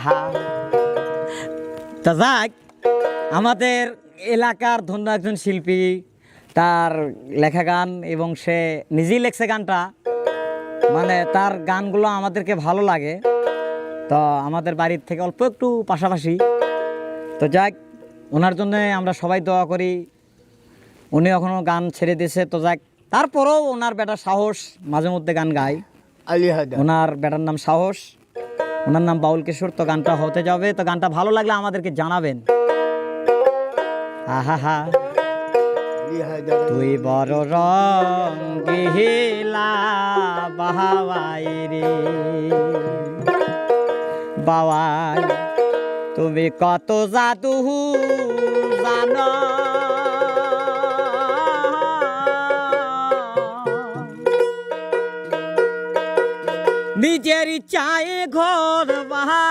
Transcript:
আহা তা যাক, আমাদের এলাকার ধন্য একজন শিল্পী, তার লেখা গান এবং সে নিজেই লেখছে গানটা, মানে তার গানগুলো আমাদেরকে ভালো লাগে। তো আমাদের বাড়ির থেকে অল্প একটু পাশাপাশি। তো যাক, ওনার জন্য আমরা সবাই দোয়া করি। উনি এখনও গান ছেড়ে দিয়েছে। তো যাক, তারপরেও ওনার বেটার সাহস মাঝে মধ্যে গান গায়। ওনার বেটার নাম সাহস, ওনার নাম বাউল কিশোর। তো গানটা হতে যাবে, তো গানটা ভালো লাগলে আমাদেরকে জানাবেন। আহা হা, তুই বড় রঙ্গিলা বাহাওয়াই রে বাওয়াই, তুমি কত জাদু জানো, নিজের চায়ে ঘর বাহা